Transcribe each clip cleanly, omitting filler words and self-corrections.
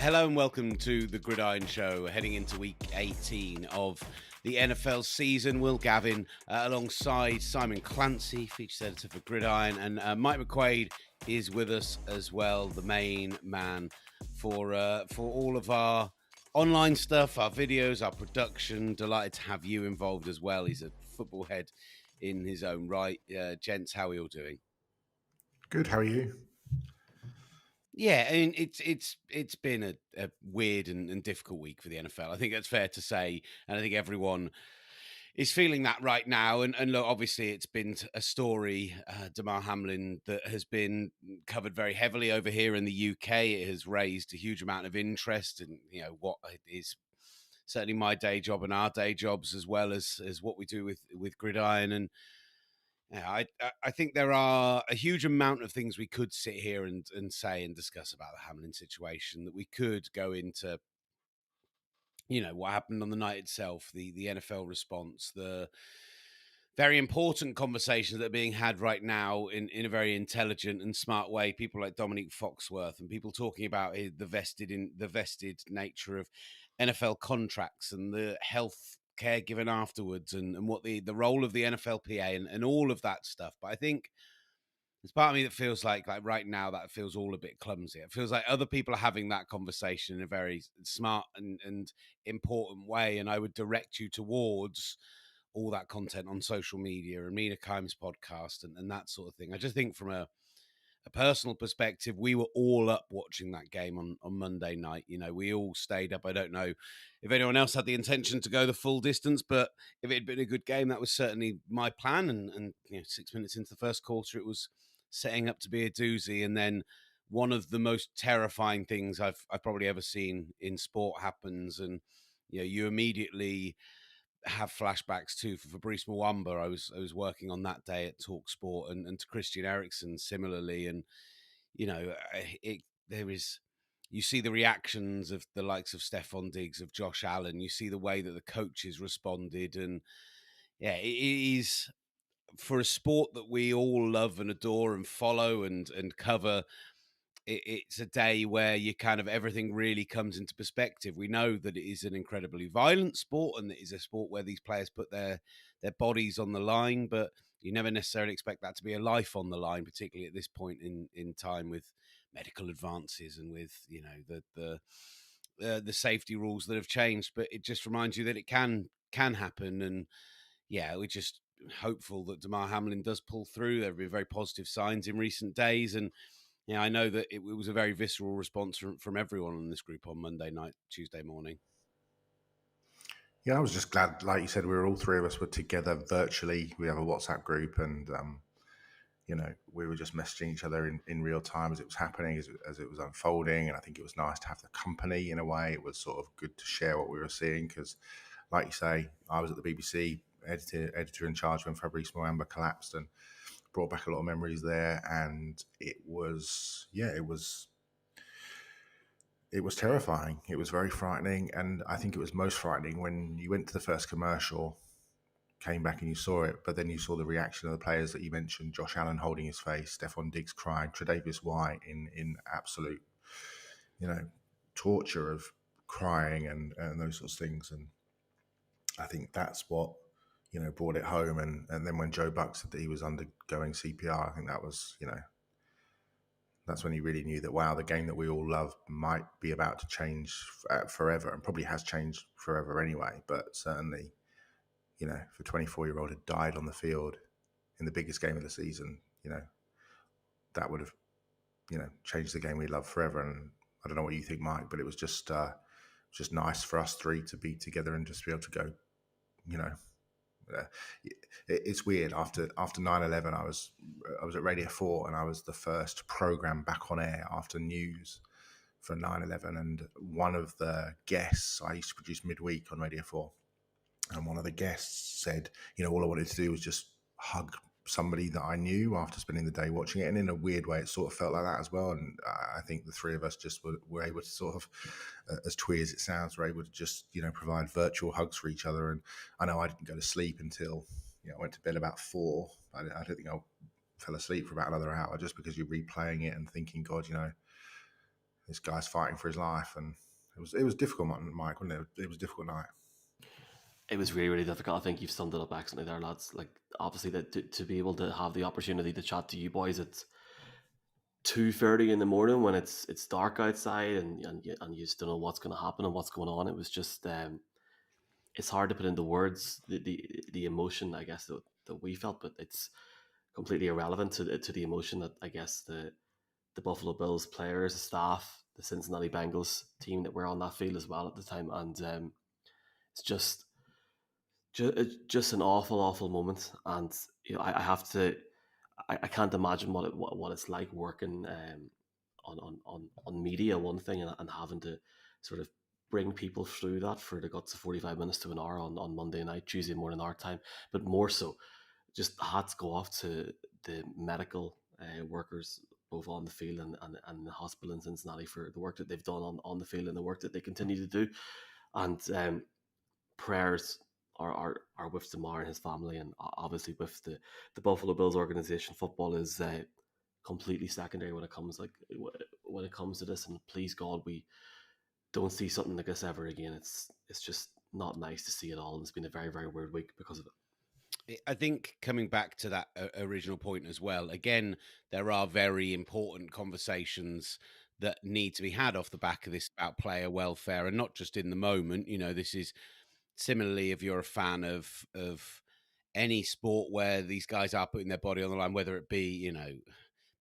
Hello and welcome to the Gridiron Show. Heading into week 18 of the NFL season. Will Gavin, alongside Simon Clancy, features editor for Gridiron, and Mike McQuaid is with us as well, the main man for all of our online stuff, our videos, our production. Delighted to have you involved as well. He's a football head in his own right. Gents, how are you all doing? Good. How are you? Yeah, I mean it's been a weird and difficult week for the NFL. I think that's fair to say, and I think everyone is feeling that right now. And look, obviously, it's been a story, Damar Hamlin, that has been covered very heavily over here in the UK. It has raised a huge amount of interest, and what is certainly my day job and our day jobs, as well as what we do with Gridiron. And yeah, I think there are a huge amount of things we could sit here and say and discuss about the Hamlin situation. That we could go into, what happened on the night itself, the NFL response, the very important conversations that are being had right now in a very intelligent and smart way. People like Dominique Foxworth and people talking about the vested nature of NFL contracts and the health care given afterwards, and what the role of the NFLPA and all of that stuff. But I think there's part of me that feels like right now that feels all a bit clumsy. It feels like other people are having that conversation in a very smart and important way, and I would direct you towards all that content on social media and Mina Kimes podcast and that sort of thing. I just think from a personal perspective, we were all up watching that game on Monday night. We all stayed up. I don't know if anyone else had the intention to go the full distance, but if it had been a good game, that was certainly my plan. And 6 minutes into the first quarter, it was setting up to be a doozy. And then one of the most terrifying things I've probably ever seen in sport happens, and you immediately have flashbacks too for Fabrice Mwamba. I was working on that day at Talk Sport, and to Christian Eriksen similarly. And there is, you see the reactions of the likes of Stefan Diggs, of Josh Allen. You see the way that the coaches responded, and yeah, it is for a sport that we all love and adore and follow and cover. It's a day where you kind of everything really comes into perspective. We know that it is an incredibly violent sport, and it is a sport where these players put their bodies on the line, but you never necessarily expect that to be a life on the line, particularly at this point in time with medical advances and with the safety rules that have changed. But it just reminds you that it can happen. And yeah, we're just hopeful that Damar Hamlin does pull through. There have been very positive signs in recent days, and yeah, I know that it was a very visceral response from everyone in this group on Monday night, Tuesday morning. Yeah, I was just glad, like you said, all three of us were together virtually. We have a WhatsApp group, and we were just messaging each other in real time as it was happening, as it was unfolding. And I think it was nice to have the company in a way. It was sort of good to share what we were seeing because, like you say, I was at the BBC, editor in charge when Fabrice Mwamba collapsed, and brought back a lot of memories there. And it was terrifying. It was very frightening. And I think it was most frightening when you went to the first commercial, came back and you saw it, but then you saw the reaction of the players that you mentioned, Josh Allen holding his face, Stefan Diggs crying, Tre'Davious White in absolute, torture of crying and those sorts of things. And I think that's what, brought it home. And then when Joe Buck said that he was undergoing CPR, I think that was, that's when you really knew that, wow, the game that we all love might be about to change forever, and probably has changed forever anyway. But certainly, if a 24-year-old had died on the field in the biggest game of the season, that would have, changed the game we love forever. And I don't know what you think, Mike, but it was just nice for us three to be together and just be able to go, it's weird. After 9/11, I was at Radio 4, and I was the first program back on air after news for 9/11. And one of the guests, I used to produce midweek on Radio 4, and one of the guests said, all I wanted to do was just hug somebody that I knew after spending the day watching it. And in a weird way, it sort of felt like that as well. And I think the three of us just were able to sort of, as twee as it sounds, were able to just, provide virtual hugs for each other. And I know I didn't go to sleep until, I went to bed about 4. I don't think I fell asleep for about another hour, just because you're replaying it and thinking, God, this guy's fighting for his life, and it was difficult, Mike, wasn't it? It was a difficult night. It was really, really difficult. I think you've summed it up excellently there, lads. Like, obviously, that to be able to have the opportunity to chat to you boys at 2:30 in the morning when it's dark outside, and you just don't know what's going to happen and what's going on. It was just it's hard to put into words the emotion, I guess, that we felt, but it's completely irrelevant to the emotion that, I guess, the Buffalo Bills players, staff, the Cincinnati Bengals team that were on that field as well at the time, and it's just an awful, awful moment. And I have to, I can't imagine what it's like working on media, one thing, and having to sort of bring people through that for the guts of 45 minutes to an hour on Monday night, Tuesday morning our time, but more so, just hats go off to the medical workers both on the field and the hospital in Cincinnati for the work that they've done on the field and the work that they continue to do. And prayers are with Damar and his family, and obviously with the Buffalo Bills organization. Football is completely secondary when it comes to this. And please God, we don't see something like this ever again. It's just not nice to see it all, and it's been a very, very weird week because of it. I think coming back to that original point as well, again, there are very important conversations that need to be had off the back of this about player welfare, and not just in the moment. This is similarly, if you're a fan of any sport where these guys are putting their body on the line, whether it be,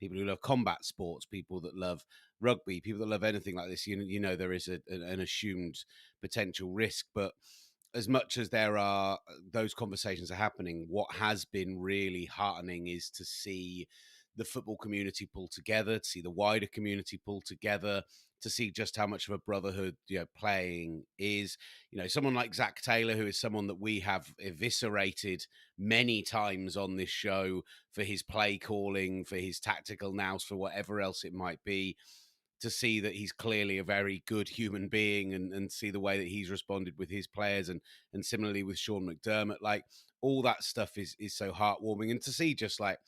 people who love combat sports, people that love rugby, people that love anything like this, there is an assumed potential risk. But as much as there are those conversations are happening, what has been really heartening is to see the football community pull together, to see the wider community pull together, to see just how much of a brotherhood playing is. Someone like Zach Taylor, who is someone that we have eviscerated many times on this show for his play calling, for his tactical nous, for whatever else it might be, to see that he's clearly a very good human being, and see the way that he's responded with his players, and similarly with Sean McDermott, like all that stuff is so heartwarming. And to see just like,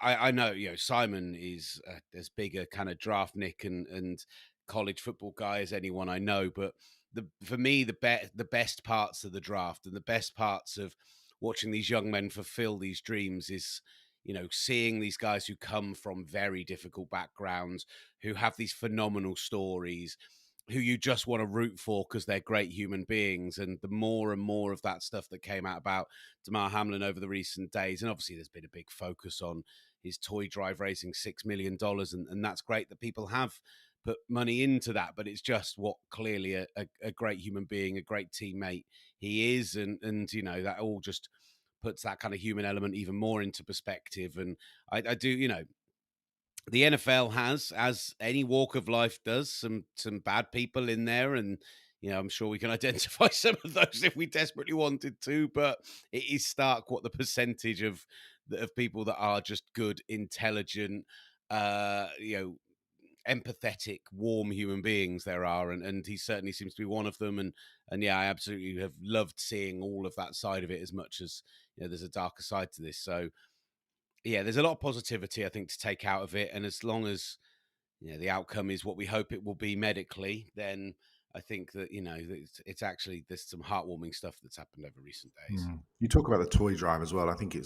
I know, Simon is as big a kind of draft Nick and college football guy as anyone I know, but for me, the best parts of the draft and the best parts of watching these young men fulfill these dreams is, seeing these guys who come from very difficult backgrounds, who have these phenomenal stories, who you just want to root for because they're great human beings. And the more and more of that stuff that came out about Damar Hamlin over the recent days, and obviously there's been a big focus on his toy drive raising $6 million, and that's great that people have put money into that, but it's just what clearly a great human being, a great teammate he is, and that all just puts that kind of human element even more into perspective. And I do, the NFL has, as any walk of life does, some bad people in there, and I'm sure we can identify some of those if we desperately wanted to. But it is stark what the percentage of people that are just good, intelligent, empathetic, warm human beings there are, and he certainly seems to be one of them. And yeah, I absolutely have loved seeing all of that side of it, as much as there's a darker side to this. So yeah, there's a lot of positivity, I think, to take out of it. And as long as the outcome is what we hope it will be medically, then I think that it's actually, there's some heartwarming stuff that's happened over recent days. You talk about the toy drive as well. I think it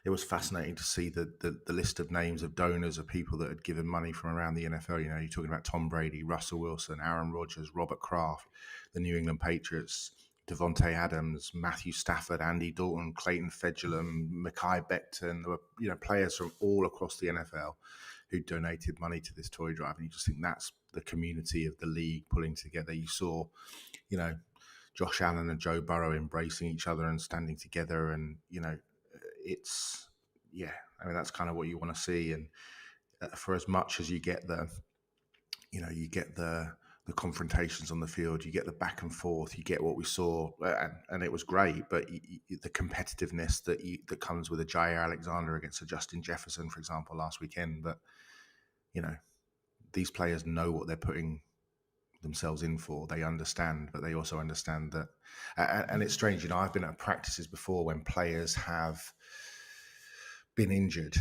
was fascinating to see the list of names of donors of people that had given money from around the NFL. You're talking about Tom Brady, Russell Wilson, Aaron Rodgers, Robert Kraft, the New England Patriots, Devontae Adams, Matthew Stafford, Andy Dalton, Clayton Fejedelem, Mekhi Becton. There were players from all across the NFL who donated money to this toy drive, and you just think that's the community of the league pulling together. You saw, Josh Allen and Joe Burrow embracing each other and standing together, and it's that's kind of what you want to see. And for as much as you get the confrontations on the field, you get the back and forth, you get what we saw, and it was great. But the competitiveness that comes with a Jair Alexander against a Justin Jefferson, for example, last weekend. But these players know what they're putting themselves in for. They understand, but they also understand that. And it's strange, I've been at practices before when players have been injured,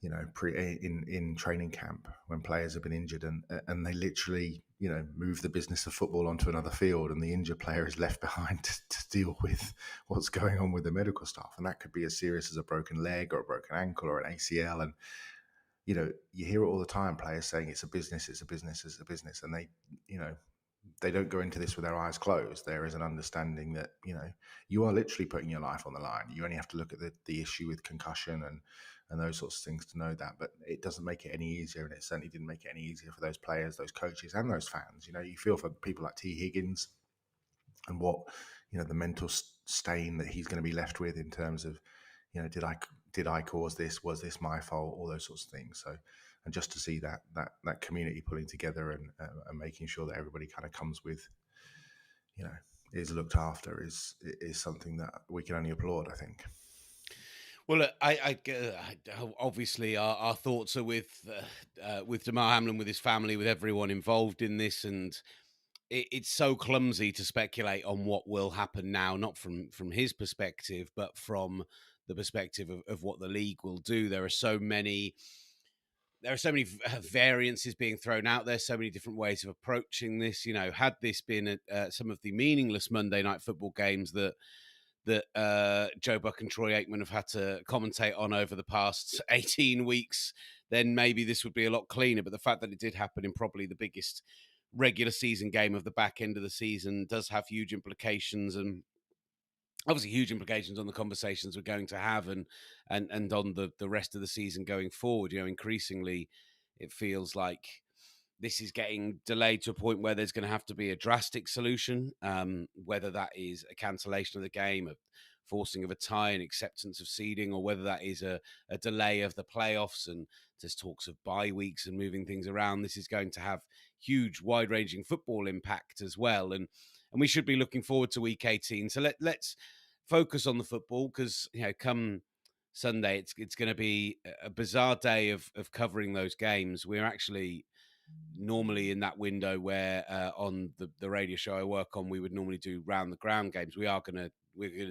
in training camp when players have been injured, and they literally, move the business of football onto another field, and the injured player is left behind to deal with what's going on with the medical staff, and that could be as serious as a broken leg or a broken ankle or an ACL. And you hear it all the time, players saying it's a business, it's a business, it's a business, and they don't go into this with their eyes closed. There is an understanding that, you are literally putting your life on the line. You only have to look at the issue with concussion and those sorts of things to know that. But it doesn't make it any easier, and it certainly didn't make it any easier for those players, those coaches, and those fans. You feel for people like T. Higgins and what, the mental stain that he's going to be left with in terms of, did I cause this? Was this my fault? All those sorts of things. So, and just to see that community pulling together and making sure that everybody kind of comes with, is looked after is something that we can only applaud, I think. Well, look, I obviously our thoughts are with Damar Hamlin, with his family, with everyone involved in this, and it's so clumsy to speculate on what will happen now, not from his perspective, but from the perspective of what the league will do. There are so many variances being thrown out there, so many different ways of approaching this. Had this been some of the meaningless Monday night football games that Joe Buck and Troy Aikman have had to commentate on over the past 18 weeks, then maybe this would be a lot cleaner. But the fact that it did happen in probably the biggest regular season game of the back end of the season does have huge implications, and obviously huge implications on the conversations we're going to have and on the rest of the season going forward. Increasingly it feels like this is getting delayed to a point where there's going to have to be a drastic solution, whether that is a cancellation of the game, a forcing of a tie, and acceptance of seeding, or whether that is a delay of the playoffs, and there's talks of bye weeks and moving things around. This is going to have huge, wide-ranging football impact as well, and we should be looking forward to week 18. So let's focus on the football, because come Sunday, it's going to be a bizarre day of covering those games. We're actually normally in that window where on the radio show I work on, we would normally do round the ground games. We're gonna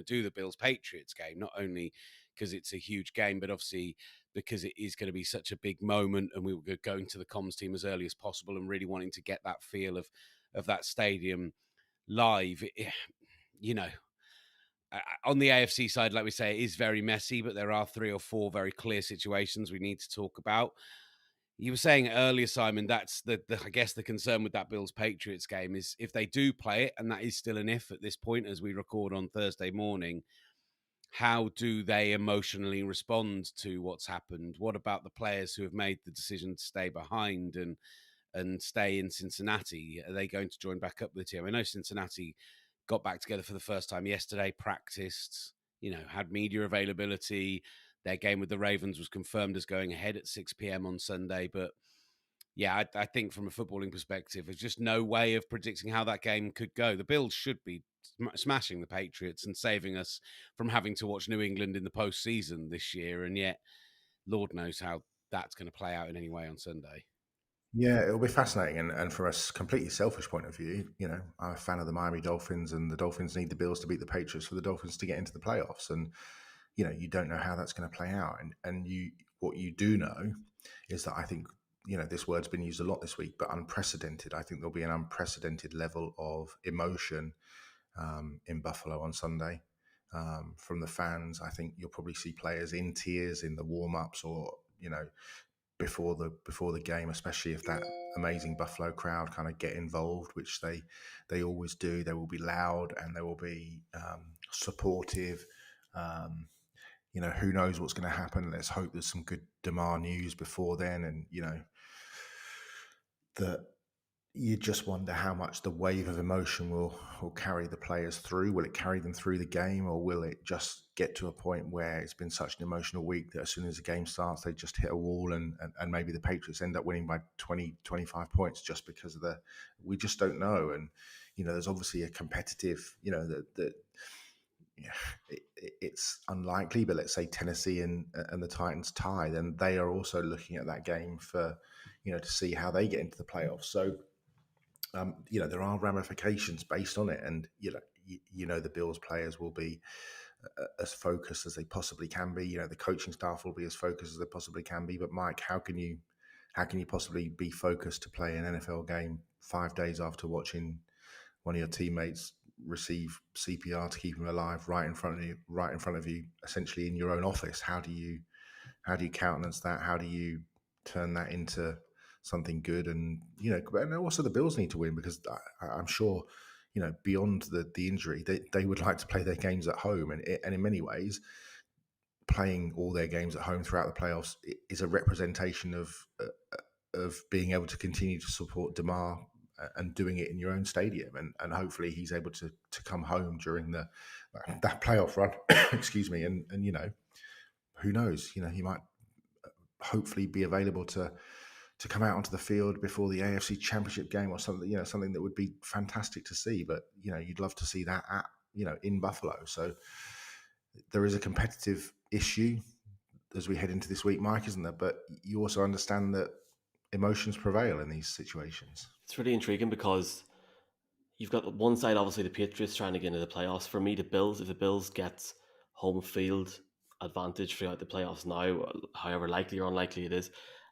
do the Bills Patriots game, not only because it's a huge game, but obviously because it is going to be such a big moment, and we were going to the comms team as early as possible and really wanting to get that feel of that stadium live. On the AFC side, like we say, it is very messy, but there are 3 or 4 very clear situations we need to talk about. You were saying earlier, Simon, that's I guess the concern with that Bills Patriots game is if they do play it, and that is still an if at this point as we record on Thursday morning, how do they emotionally respond to what's happened? What about the players who have made the decision to stay behind and stay in Cincinnati? Are they going to join back up with the team? I know Cincinnati got back together for the first time yesterday, practiced, had media availability. Their game with the Ravens was confirmed as going ahead at 6 p.m. on Sunday. But yeah, I think from a footballing perspective, there's just no way of predicting how that game could go. The Bills should be smashing the Patriots and saving us from having to watch New England in the postseason this year. And yet, Lord knows how that's going to play out in any way on Sunday. Yeah, it'll be fascinating. And from a completely selfish point of view, I'm a fan of the Miami Dolphins, and the Dolphins need the Bills to beat the Patriots for the Dolphins to get into the playoffs. And, you don't know how that's going to play out. And what you do know is that I think, this word's been used a lot this week, but unprecedented. I think there'll be an unprecedented level of emotion in Buffalo on Sunday from the fans. I think you'll probably see players in tears in the warm-ups, or, before the game, especially if that amazing Buffalo crowd kind of get involved, which they always do. They will be loud and they will be supportive. Who knows what's going to happen? Let's hope there's some good Damar news before then, and that you just wonder how much the wave of emotion will carry the players through. Will it carry them through the game, or will it just get to a point where it's been such an emotional week that as soon as the game starts, they just hit a wall and maybe the Patriots end up winning by 20, 25 points just because of we just don't know. And, there's obviously a competitive, it's unlikely, but let's say Tennessee and the Titans tie, then they are also looking at that game for, to see how they get into the playoffs. So, there are ramifications based on it, and the Bills players will be as focused as they possibly can be. The coaching staff will be as focused as they possibly can be. But Mike, how can you possibly be focused to play an NFL game 5 days after watching one of your teammates receive CPR to keep him alive right in front of you, essentially in your own office? How do you countenance that? How do you turn that into something good? And also the Bills need to win, because I'm sure beyond the injury, they would like to play their games at home, and in many ways, playing all their games at home throughout the playoffs is a representation of being able to continue to support Damar and doing it in your own stadium, and hopefully he's able to come home during that playoff run. Excuse me, and who knows? He might hopefully be available to come out onto the field before the AFC Championship game or something. Something that would be fantastic to see. But you'd love to see that at in Buffalo. So there is a competitive issue as we head into this week, Mike, isn't there? But you also understand that emotions prevail in these situations. It's really intriguing because you've got one side, obviously the Patriots trying to get into the playoffs. For me, the Bills, if the Bills get home field advantage throughout the playoffs now, however likely or unlikely it is,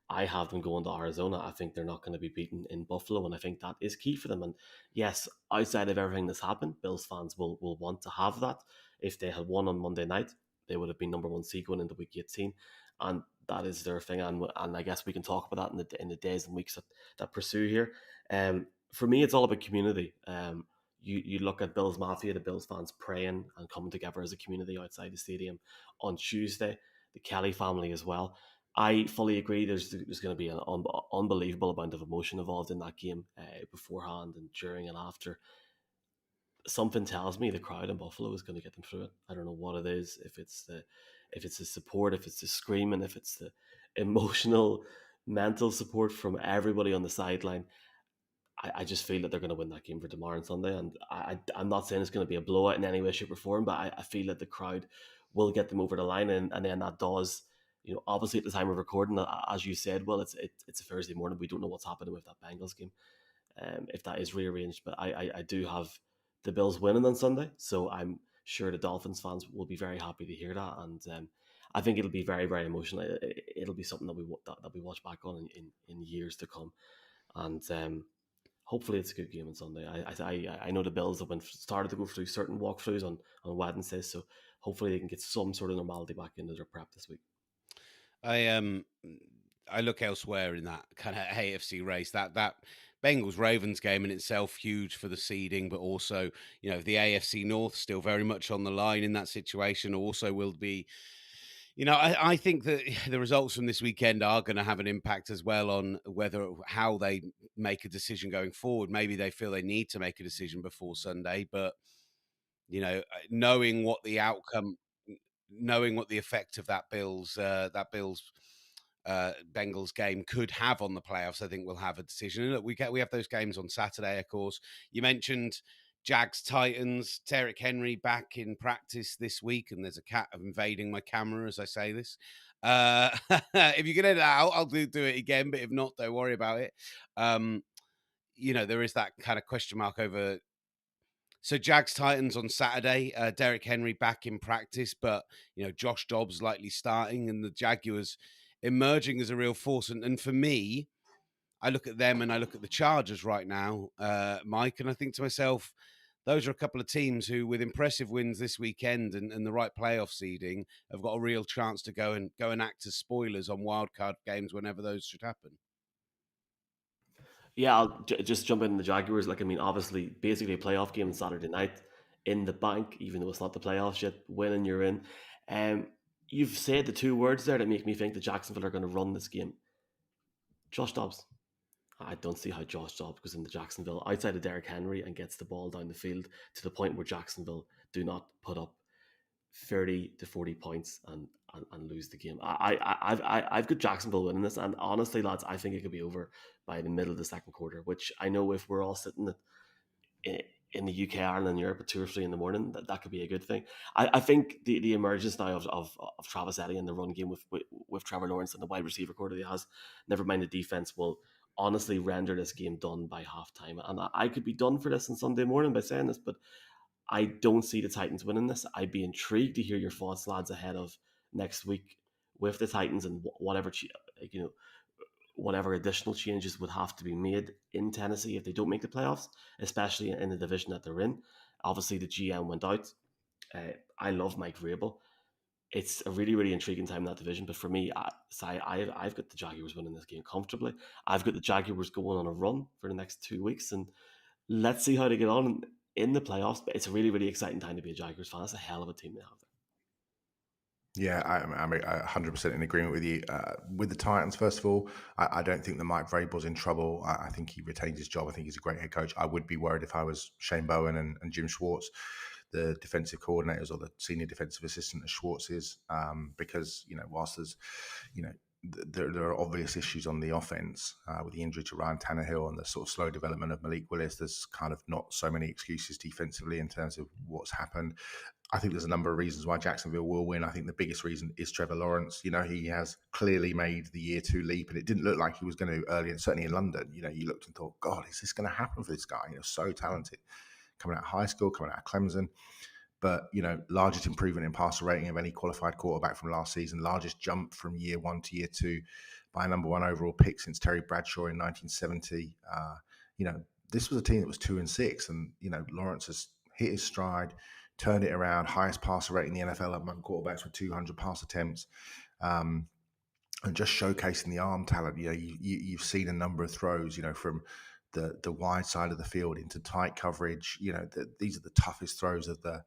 I have them going to Arizona. I think they're not going to be beaten in Buffalo, and I think that is key for them. And yes, outside of everything that's happened, Bills fans will want to have that. If they had won on Monday night, they would have been number one seed going into week 18, and that is their thing. And I guess we can talk about that in the days and weeks that pursue here. For me, it's all about community. You look at Bills Mafia, the Bills fans praying and coming together as a community outside the stadium on Tuesday. The Kelly family as well. I fully agree. There's going to be an unbelievable amount of emotion involved in that game beforehand and during and after. Something tells me the crowd in Buffalo is going to get them through it. I don't know what it is. If it's the support, if it's the screaming, if it's the emotional, mental support from everybody on the sideline. I just feel that they're going to win that game for tomorrow on Sunday. And I'm not saying it's going to be a blowout in any way, shape, or form, but I feel that the crowd will get them over the line. And then that does, obviously at the time of recording, as you said, well, it's a Thursday morning. We don't know what's happening with that Bengals game, if that is rearranged. But I do have the Bills winning on Sunday. So I'm sure the Dolphins fans will be very happy to hear that. And I think it'll be very, very emotional. It'll be something that we watch back on in years to come. And hopefully it's a good game on Sunday. I know the Bills have started to go through certain walkthroughs on Wednesday, so hopefully they can get some sort of normality back into their prep this week. I look elsewhere in that kind of AFC race. That Bengals Ravens game in itself huge for the seeding, but also the AFC North still very much on the line in that situation. Also will be. I think that the results from this weekend are going to have an impact as well on how they make a decision going forward. Maybe they feel they need to make a decision before Sunday, but knowing what the outcome, knowing what the effect of that Bills Bengals game could have on the playoffs, I think we'll have a decision. And look, we have those games on Saturday, of course. You mentioned Jags Titans, Derrick Henry back in practice this week, and there's a cat invading my camera as I say this. If you can edit it out, I'll do it again, but if not, don't worry about it. There is that kind of question mark over. So Jags Titans on Saturday, Derrick Henry back in practice, but Josh Dobbs likely starting, and the Jaguars emerging as a real force. And for me, I look at them and I look at the Chargers right now, Mike, and I think to myself, those are a couple of teams who, with impressive wins this weekend and the right playoff seeding, have got a real chance to go and act as spoilers on wildcard games whenever those should happen. Yeah, I'll just jump in the Jaguars. Obviously, basically a playoff game on Saturday night in the bank, even though it's not the playoffs yet. Winning, you're in. You've said the two words there that make me think that Jacksonville are going to run this game. Josh Dobbs. I don't see how Josh Dobbs goes into Jacksonville outside of Derrick Henry and gets the ball down the field to the point where Jacksonville do not put up 30 to 40 points and lose the game. I've got Jacksonville winning this, and honestly, lads, I think it could be over by the middle of the second quarter, which I know if we're all sitting in the UK, Ireland, and Europe at 2 or 3 in the morning, that could be a good thing. I think the emergence now of Travis Etienne in the run game with Trevor Lawrence and the wide receiver core that he has, never mind the defense, will honestly render this game done by halftime. And I could be done for this on Sunday morning by saying this, but I don't see the Titans winning this. I'd be intrigued to hear your thoughts, lads, ahead of next week with the Titans and whatever whatever additional changes would have to be made in Tennessee if they don't make the playoffs, especially in the division that they're in. Obviously, the GM went out. I love Mike Vrabel. It's a really, really intriguing time in that division. But for me, I've got the Jaguars winning this game comfortably. I've got the Jaguars going on a run for the next 2 weeks, and let's see how they get on in the playoffs. But it's a really, really exciting time to be a Jaguars fan. It's a hell of a team they have there. Yeah, I'm 100% in agreement with you. With the Titans, first of all, I don't think that Mike Vrabel's in trouble. I think he retains his job. I think he's a great head coach. I would be worried if I was Shane Bowen and Jim Schwartz, the defensive coordinators or the senior defensive assistant as Schwartz is, because, whilst there's, there are obvious issues on the offense with the injury to Ryan Tannehill and the sort of slow development of Malik Willis. There's kind of not so many excuses defensively in terms of what's happened. I think there's a number of reasons why Jacksonville will win. I think the biggest reason is Trevor Lawrence. He has clearly made the year 2 leap, and it didn't look like he was going to earlier, certainly in London. You looked and thought, God, is this going to happen for this guy? So talented, coming out of high school, coming out of Clemson. But, largest improvement in passer rating of any qualified quarterback from last season, largest jump from year 1 to year 2 by a number 1 overall pick since Terry Bradshaw in 1970. This was a team that was 2-6, and, Lawrence has hit his stride, turned it around, highest passer rate in the NFL among quarterbacks with 200 pass attempts, and just showcasing the arm talent. You've seen a number of throws, from the wide side of the field into tight coverage. These are the toughest throws of that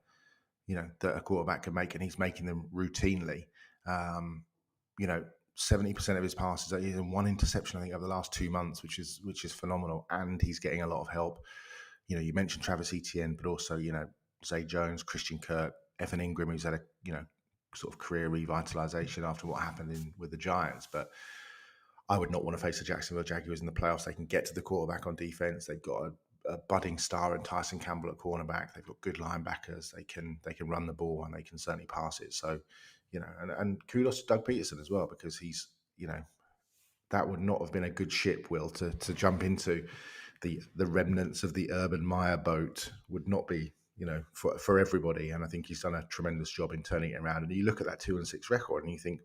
a quarterback can make, and he's making them routinely. 70% of his passes, he's in 1 interception, I think, over the last 2 months, which is phenomenal, and he's getting a lot of help. You mentioned Travis Etienne, but also, Zay Jones, Christian Kirk, Evan Ingram, who's had a sort of career revitalization after what happened with the Giants. But I would not want to face the Jacksonville Jaguars in the playoffs. They can get to the quarterback on defense. They've got a budding star in Tyson Campbell at cornerback. They've got good linebackers. They can run the ball, and they can certainly pass it. So, and kudos to Doug Peterson as well, because he's, that would not have been a good ship, Will, to jump into. The remnants of the Urban Meyer boat would not be, for everybody. And I think he's done a tremendous job in turning it around. And you look at that 2-6 record, and you think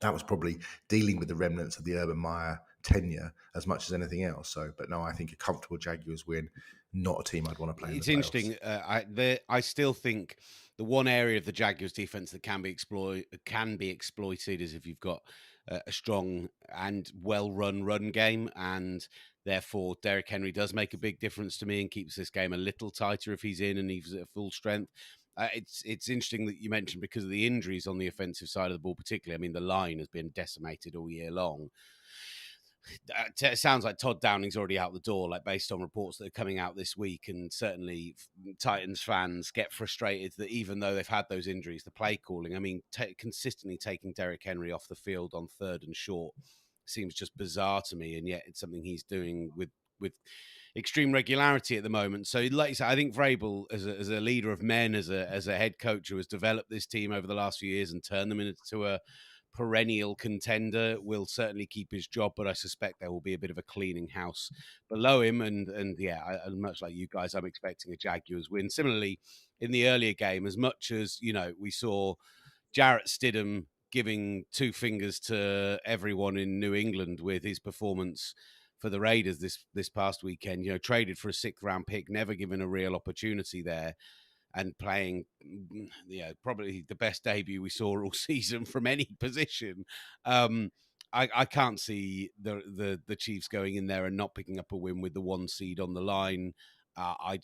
that was probably dealing with the remnants of the Urban Meyer tenure as much as anything else. So, but no, I think a comfortable Jaguars win, not a team I'd want to play. It's interesting. I still think the one area of the Jaguars defense that can be exploited is if you've got a strong and well-run run game, and therefore Derrick Henry does make a big difference to me and keeps this game a little tighter if he's in and he's at full strength. It's interesting that you mentioned, because of the injuries on the offensive side of the ball, particularly. I mean, the line has been decimated all year long. It sounds like Todd Downing's already out the door, like based on reports that are coming out this week. And certainly Titans fans get frustrated that even though they've had those injuries, the play calling, I mean, consistently taking Derrick Henry off the field on 3rd and short seems just bizarre to me. And yet it's something he's doing with extreme regularity at the moment. So, like you said, I think Vrabel, as a leader of men, as a head coach who has developed this team over the last few years and turned them into a perennial contender, will certainly keep his job. But I suspect there will be a bit of a cleaning house below him. And yeah, much like you guys, I'm expecting a Jaguars win. Similarly, in the earlier game, as much as we saw Jarrett Stidham giving 2 fingers to everyone in New England with his performance for the Raiders this past weekend, traded for a 6th round pick, never given a real opportunity there, and playing, probably the best debut we saw all season from any position. I can't see the Chiefs going in there and not picking up a win with the 1 seed on the line. I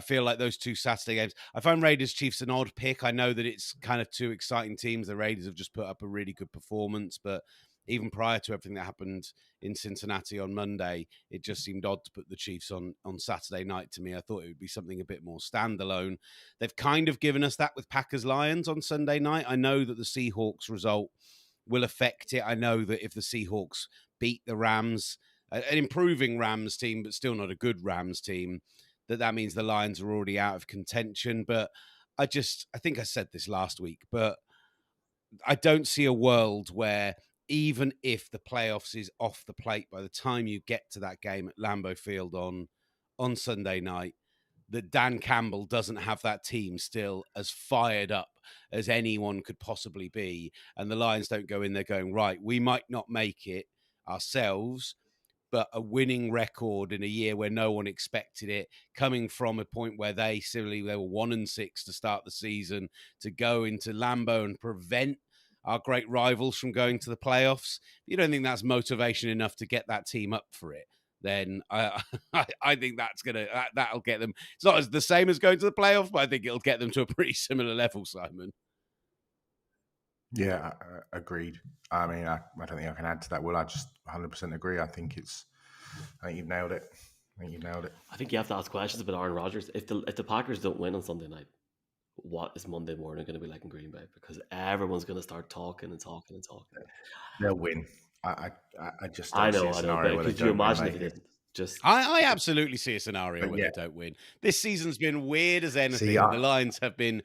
feel like those 2 Saturday games, I find Raiders Chiefs an odd pick. I know that it's kind of 2 exciting teams. The Raiders have just put up a really good performance, but even prior to everything that happened in Cincinnati on Monday, it just seemed odd to put the Chiefs on Saturday night to me. I thought it would be something a bit more standalone. They've kind of given us that with Packers-Lions on Sunday night. I know that the Seahawks result will affect it. I know that if the Seahawks beat the Rams, an improving Rams team, but still not a good Rams team, that means the Lions are already out of contention. But I think I said this last week, but I don't see a world where, even if the playoffs is off the plate by the time you get to that game at Lambeau Field on Sunday night, that Dan Campbell doesn't have that team still as fired up as anyone could possibly be. And the Lions don't go in there going, right, we might not make it ourselves, but a winning record in a year where no one expected it, coming from a point where they were 1-6 to start the season, to go into Lambeau and prevent our great rivals from going to the playoffs. If you don't think that's motivation enough to get that team up for it, then I think that'll get them. It's not as the same as going to the playoffs, but I think it'll get them to a pretty similar level, Simon. Yeah, agreed. I mean, I don't think I can add to that. Will, I just 100% agree. I think you've nailed it. I think you have to ask questions about Aaron Rodgers. If the Packers don't win on Sunday night, what is Monday morning going to be like in Green Bay? Because everyone's going to start talking and talking and talking. They'll win. I just I don't see know, a scenario where they could you don't win, imagine if mate. they didn't? I absolutely see a scenario But where yeah. they don't win. This season's been weird as anything. See, The Lions have been,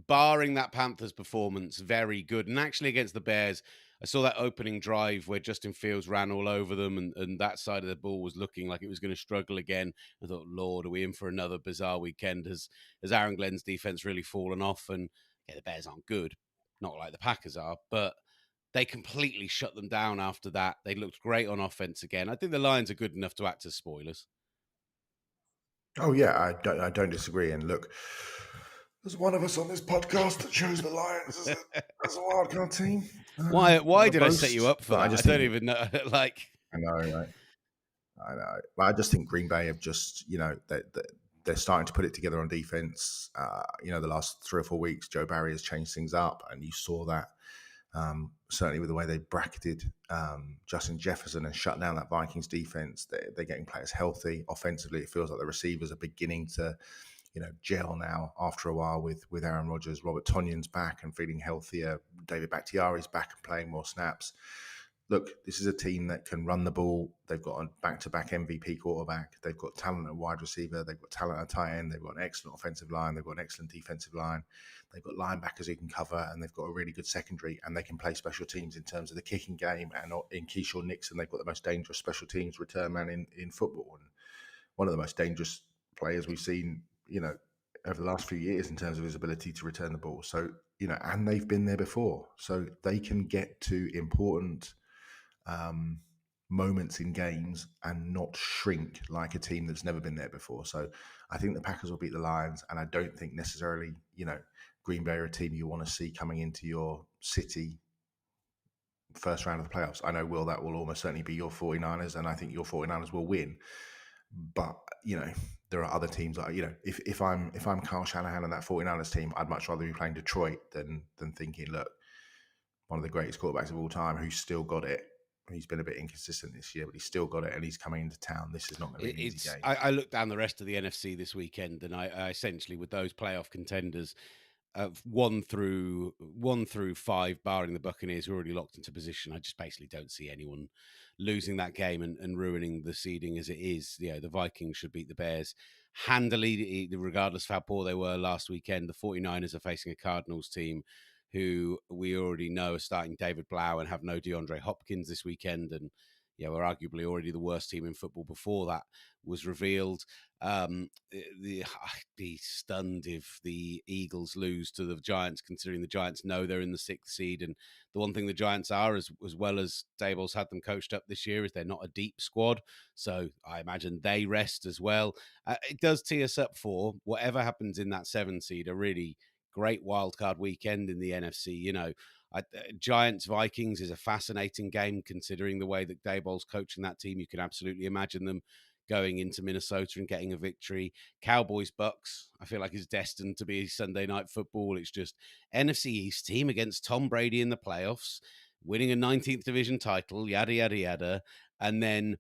barring that Panthers performance, very good. And actually against the Bears, I saw that opening drive where Justin Fields ran all over them and that side of the ball was looking like it was going to struggle again. I thought, Lord, are we in for another bizarre weekend? Has Aaron Glenn's defense really fallen off? And yeah, the Bears aren't good, not like the Packers are, but they completely shut them down after that. They looked great on offense again. I think the Lions are good enough to act as spoilers. Oh yeah, I don't disagree. And look, there's one of us on this podcast that chose the Lions as a wildcard team. Why did I set you up for that? I don't even know. Like, I know, right? I know. But I just think Green Bay have just, they're starting to put it together on defense. The last 3 or 4 weeks, Joe Barry has changed things up, and you saw that certainly with the way they bracketed Justin Jefferson and shut down that Vikings defense. They're getting players healthy. Offensively, it feels like the receivers are beginning to, gel now after a while with Aaron Rodgers. Robert Tonyan's back and feeling healthier. David Bakhtiari's back and playing more snaps. Look, this is a team that can run the ball. They've got a back-to-back MVP quarterback. They've got talent at wide receiver. They've got talent at tight end. They've got an excellent offensive line. They've got an excellent defensive line. They've got linebackers who can cover, and they've got a really good secondary, and they can play special teams in terms of the kicking game. And in Keyshawn Nixon, they've got the most dangerous special teams return man in football, and one of the most dangerous players we've seen, over the last few years in terms of his ability to return the ball. So, and they've been there before, so they can get to important moments in games and not shrink like a team that's never been there before. So I think the Packers will beat the Lions, and I don't think necessarily, Green Bay are a team you want to see coming into your city first round of the playoffs. I know, Will, that will almost certainly be your 49ers, and I think your 49ers will win. But, there are other teams that, if I'm Kyle Shanahan and that 49ers team, I'd much rather be playing Detroit than thinking, look, one of the greatest quarterbacks of all time who's still got it. He's been a bit inconsistent this year, but he's still got it, and he's coming into town. This is not going to be an easy game. I looked down the rest of the NFC this weekend, and I essentially, with those playoff contenders, 1 through 5, barring the Buccaneers, who are already locked into position, I just basically don't see anyone losing that game and ruining the seeding as it is. The Vikings should beat the Bears handily, regardless of how poor they were last weekend. The 49ers are facing a Cardinals team who we already know are starting David Blau and have no DeAndre Hopkins this weekend. And we're arguably already the worst team in football before that was revealed. I'd be stunned if the Eagles lose to the Giants, considering the Giants know they're in the 6th seed. And the one thing the Giants are, as well as Daboll's had them coached up this year, is they're not a deep squad. So I imagine they rest as well. It does tee us up for whatever happens in that 7 seed, a really great wildcard weekend in the NFC. Giants Vikings is a fascinating game, considering the way that Daboll's coaching that team. You can absolutely imagine them going into Minnesota and getting a victory. Cowboys Bucks, I feel like, is destined to be Sunday night football. It's just NFC East team against Tom Brady in the playoffs, winning a 19th division title, yada yada yada. And then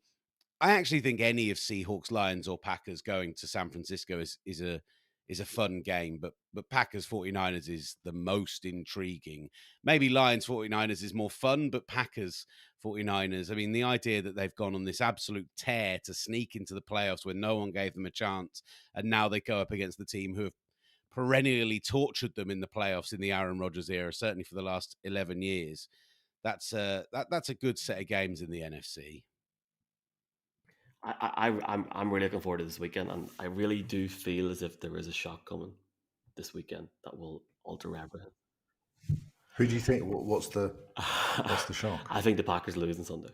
I actually think any of Seahawks, Lions, or Packers going to San Francisco is a fun game, but Packers 49ers is the most intriguing. Maybe Lions 49ers is more fun, but Packers 49ers, I mean, the idea that they've gone on this absolute tear to sneak into the playoffs when no one gave them a chance, and now they go up against the team who have perennially tortured them in the playoffs in the Aaron Rodgers era, certainly for the last 11 years. That's a good set of games in the NFC. I'm really looking forward to this weekend, and I really do feel as if there is a shock coming this weekend that will alter everything. Who do you think? What's the shock? I think the Packers lose on Sunday.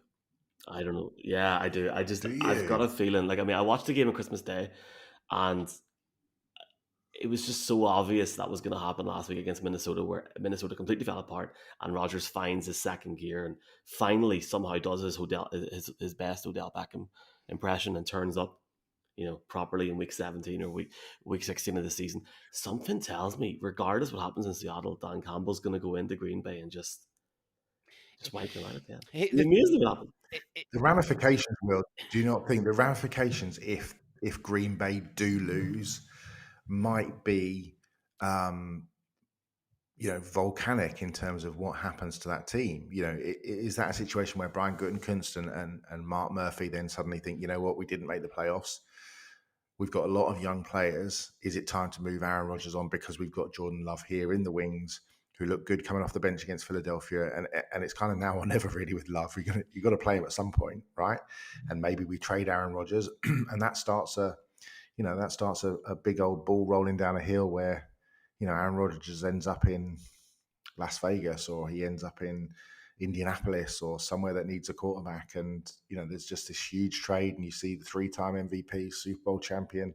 I don't know. Yeah, I do. Do I've got you? a feeling. Like, I mean, I watched the game on Christmas Day, and it was just so obvious that was going to happen last week against Minnesota, where Minnesota completely fell apart, and Rodgers finds his second gear and finally somehow does his best Odell Beckham impression and turns up, properly in week 17 or week 16 of the season. Something tells me, regardless what happens in Seattle, Dan Campbell's going to go into Green Bay and just wipe them out at the end. It'll be amazing what happens. The ramifications, Will, do you not think the ramifications if Green Bay do lose might be volcanic in terms of what happens to that team? Is that a situation where Brian Gutekunst and Mark Murphy then suddenly think, you know what, we didn't make the playoffs, we've got a lot of young players, is it time to move Aaron Rodgers on because we've got Jordan Love here in the wings who look good coming off the bench against Philadelphia, and it's kind of now or never really with Love. You got to play him at some point, right? And maybe we trade Aaron Rodgers, and that starts a big old ball rolling down a hill where Aaron Rodgers ends up in Las Vegas, or he ends up in Indianapolis, or somewhere that needs a quarterback, and there's just this huge trade, and you see the 3-time MVP, Super Bowl champion,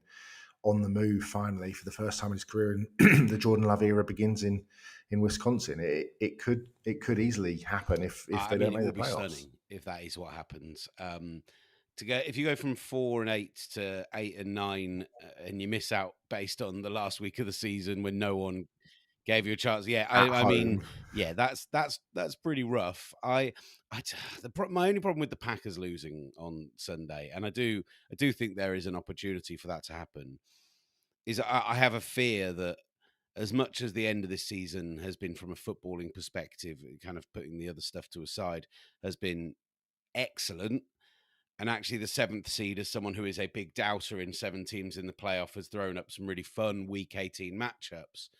on the move finally for the first time in his career, and the Jordan Love era begins in Wisconsin. It could easily happen if they don't make the playoffs. It would be stunning if that is what happens. If you go from 4-8 to 8-9, and you miss out based on the last week of the season when no one gave you a chance. Yeah, I mean, yeah, that's pretty rough. My only problem with the Packers losing on Sunday, and I do think there is an opportunity for that to happen, is I have a fear that as much as the end of this season has been, from a footballing perspective, kind of putting the other stuff to aside, has been excellent. And actually, the 7th seed, as someone who is a big doubter in 7 teams in the playoff, has thrown up some really fun Week 18 matchups.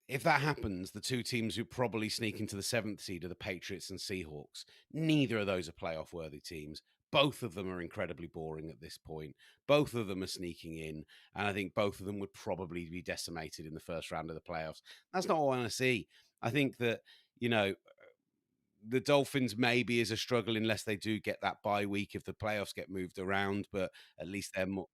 If that happens, the 2 teams who probably sneak into the 7th seed are the Patriots and Seahawks. Neither of those are playoff-worthy teams. Both of them are incredibly boring at this point. Both of them are sneaking in, and I think both of them would probably be decimated in the first round of the playoffs. That's not what I want to see. I think that, the Dolphins maybe is a struggle unless they do get that bye week if the playoffs get moved around, but at least they're more...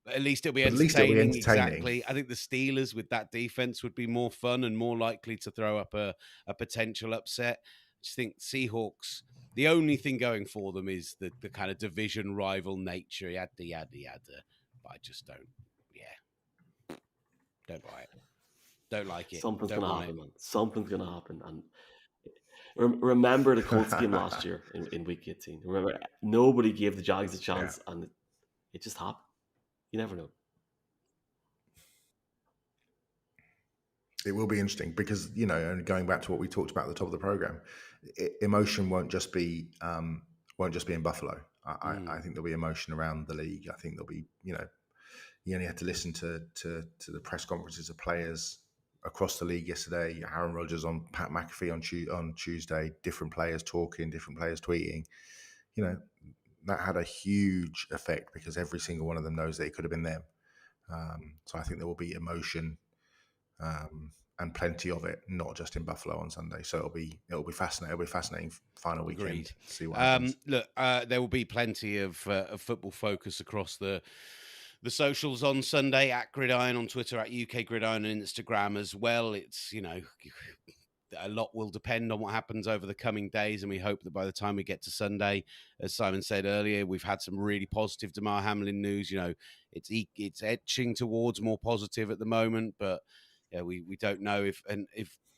At least it'll be entertaining. Exactly. I think the Steelers with that defense would be more fun and more likely to throw up a potential upset. I just think Seahawks, the only thing going for them is the kind of division rival nature, yada, yada, yada. But I just don't buy it. Don't like it. Something's going to happen, man. Something's going to happen. And remember the Colts game last year in week 18. Remember, nobody gave the Jags a chance, and it just happened. You never know. It will be interesting because, and going back to what we talked about at the top of the program, emotion won't just be in Buffalo. I think there'll be emotion around the league. I think there'll be, you only had to listen to the press conferences of players across the league yesterday. Aaron Rodgers on Pat McAfee on Tuesday, different players talking, different players tweeting. That had a huge effect because every single one of them knows that it could have been them. So I think there will be emotion and plenty of it, not just in Buffalo on Sunday. So it'll be fascinating. It'll be fascinating final weekend. Agreed. To see what happens. Look, there will be plenty of football focus across the socials on Sunday, at Gridiron on Twitter, at UK Gridiron on Instagram as well. It's, a lot will depend on what happens over the coming days, and we hope that by the time we get to Sunday, as Simon said earlier, we've had some really positive Damar Hamlin news. It's etching towards more positive at the moment, but we don't know if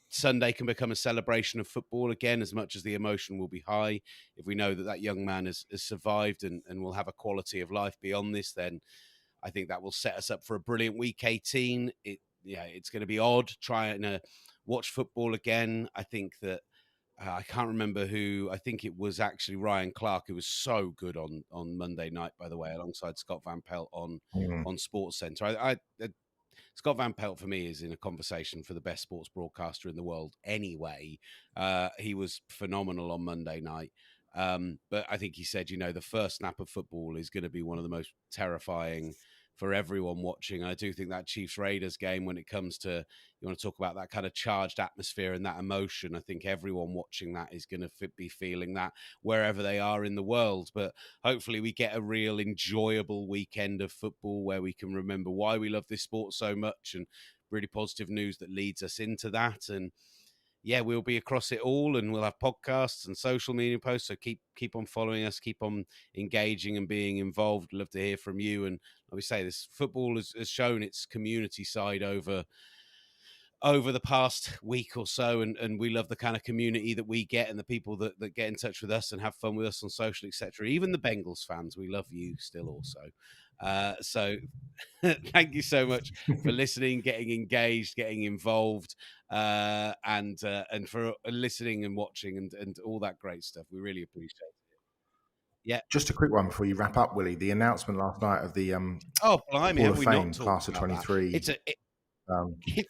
Sunday can become a celebration of football again, as much as the emotion will be high. If we know that young man has survived and will have a quality of life beyond this, then I think that will set us up for a brilliant week 18. It's going to be odd trying to watch football again. I think that I can't remember who. I think it was actually Ryan Clark, who was so good on Monday night, by the way, alongside Scott Van Pelt on Sports Centre. Scott Van Pelt, for me, is in a conversation for the best sports broadcaster in the world anyway. He was phenomenal on Monday night. But I think he said, the first snap of football is going to be one of the most terrifying for everyone watching. And I do think that Chiefs Raiders game, when it comes to, you want to talk about that kind of charged atmosphere and that emotion, I think everyone watching that is going to be feeling that wherever they are in the world. But hopefully we get a real enjoyable weekend of football where we can remember why we love this sport so much, and really positive news that leads us into that. And yeah, we'll be across it all, and we'll have podcasts and social media posts. So keep on following us, keep on engaging and being involved. Love to hear from you. And like we say, this football has shown its community side over the past week or so, and we love the kind of community that we get and the people that get in touch with us and have fun with us on social, etc. Even the Bengals fans, we love you still also. So thank you so much for listening, getting engaged, getting involved, and for listening and watching and all that great stuff. We really appreciate it. Yeah. Just a quick one before you wrap up, Willie. The announcement last night of the Oh, blimey, Hall have of we Fame not talked class of about that? 23 It,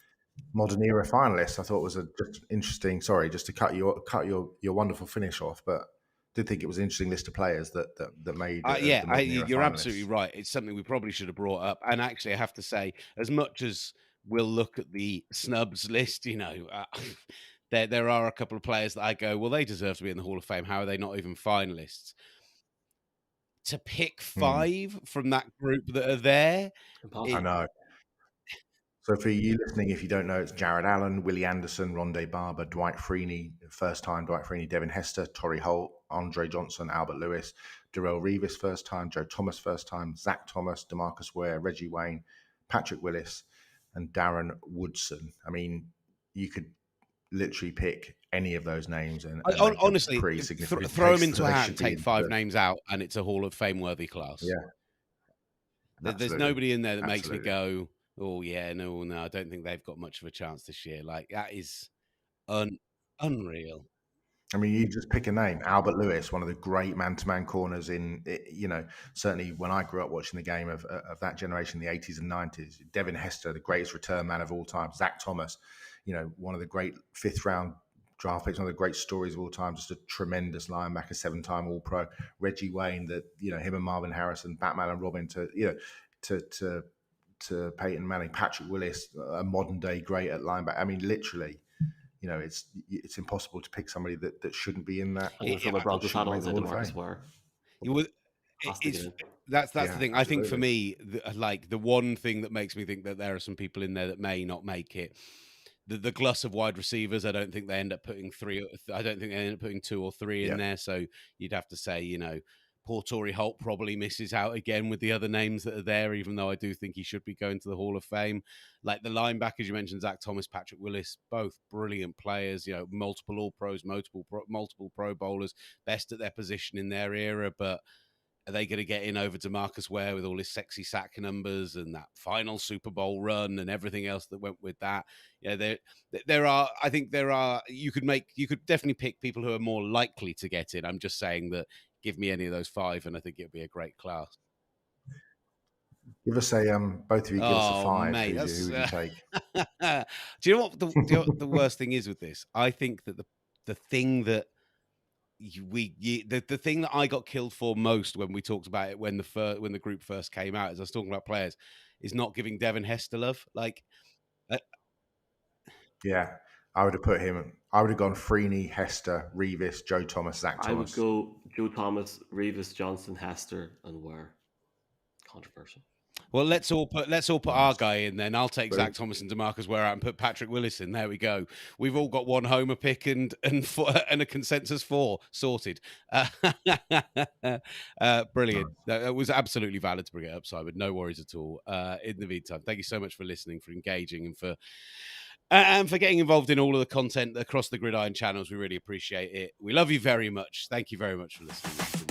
modern era finalists, I thought was just interesting. Sorry, just to cut your wonderful finish off, but did think it was an interesting list of players that made the modern era you're finalists. absolutely right. It's something we probably should have brought up. And actually, I have to say, as much as we'll look at the snubs list, there are a couple of players that I go, well, they deserve to be in the Hall of Fame. How are they not even finalists? To pick 5 from that group that are there, I know. So for you listening, if you don't know, it's Jared Allen, Willie Anderson, Rondé Barber, Dwight Freeney, first time Dwight Freeney, Devin Hester, Torrey Holt, Andre Johnson, Albert Lewis, Darrell Revis, first time, Joe Thomas, first time, Zach Thomas, DeMarcus Ware, Reggie Wayne, Patrick Willis, and Darren Woodson. I mean, you could literally pick any of those names and honestly, pretty significant throw them into a they hat should and be take in 5 the- names out, and it's a Hall of Fame worthy class. Yeah. There's Absolutely. nobody in there that makes me Absolutely. go, oh yeah, no, I don't think they've got much of a chance this year. Like, that is unreal. I mean, you just pick a name. Albert Lewis, one of the great man-to-man corners in, certainly when I grew up watching the game of that generation, the 80s and 90s. Devin Hester, the greatest return man of all time. Zach Thomas, one of the great 5th-round draft picks, one of the great stories of all time. Just a tremendous linebacker, 7-time All-Pro. Reggie Wayne, that him and Marvin Harrison, Batman and Robin, to Peyton Manning, Patrick Willis, a modern-day great at linebacker. I mean, literally. It's impossible to pick somebody that shouldn't be in that. I'm going to throw my Broncos hat on and say DeMarcus Ware. That's the thing. I think for me, the one thing that makes me think that there are some people in there that may not make it, the glut of wide receivers, I don't think they end up putting 3. I don't think they end up putting 2 or 3 in there. So you'd have to say, poor Torrey Holt probably misses out again with the other names that are there, even though I do think he should be going to the Hall of Fame. Like the linebackers you mentioned, Zach Thomas, Patrick Willis, both brilliant players, multiple All-Pros, multiple Pro Bowlers, best at their position in their era. But are they going to get in over DeMarcus Ware with all his sexy sack numbers and that final Super Bowl run and everything else that went with that? I think there are, you could definitely pick people who are more likely to get in. I'm just saying that give me any of those 5 and I think it'd be a great class. Give us both of you give us a 5. Mate, who would you take? Do you know what the worst thing is with this? I think that the thing that the thing that I got killed for most when we talked about it when the group first came out, as I was talking about players, is not giving Devin Hester love. Like, yeah, I would have put him. I would have gone Freeney, Hester, Revis, Joe Thomas, Zach Thomas. I would go Joe Thomas, Revis, Johnson, Hester, and Ware. Controversial. Well, let's all put our guy in then. I'll take Zach Thomas and DeMarcus Ware out and put Patrick Willis in. There we go. We've all got one homer pick and a consensus 4 sorted. Brilliant. That was absolutely valid to bring it up, Simon. No worries at all. In the meantime, thank you so much for listening, for engaging, and for getting involved in all of the content across the Gridiron channels. We really appreciate it. We love you very much. Thank you very much for listening.